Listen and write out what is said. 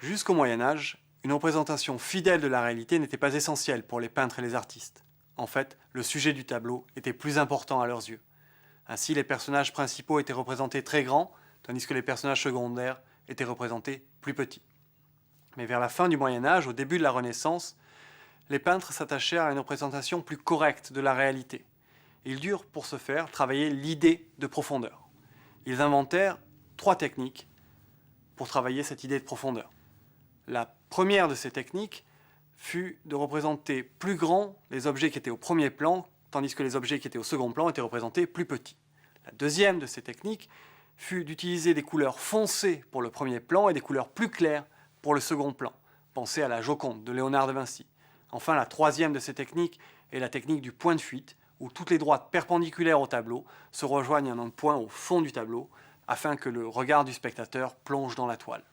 Jusqu'au Moyen Âge, une représentation fidèle de la réalité n'était pas essentielle pour les peintres et les artistes. En fait, le sujet du tableau était plus important à leurs yeux. Ainsi, les personnages principaux étaient représentés très grands, tandis que les personnages secondaires étaient représentés plus petits. Mais vers la fin du Moyen Âge, au début de la Renaissance, les peintres s'attachèrent à une représentation plus correcte de la réalité. Ils durent, pour ce faire, travailler l'idée de profondeur. Ils inventèrent 3 techniques pour travailler cette idée de profondeur. La première de ces techniques fut de représenter plus grands les objets qui étaient au premier plan, tandis que les objets qui étaient au second plan étaient représentés plus petits. La deuxième de ces techniques fut d'utiliser des couleurs foncées pour le premier plan et des couleurs plus claires pour le second plan. Pensez à la Joconde de Léonard de Vinci. Enfin, la troisième de ces techniques est la technique du point de fuite, où toutes les droites perpendiculaires au tableau se rejoignent en un point au fond du tableau, afin que le regard du spectateur plonge dans la toile.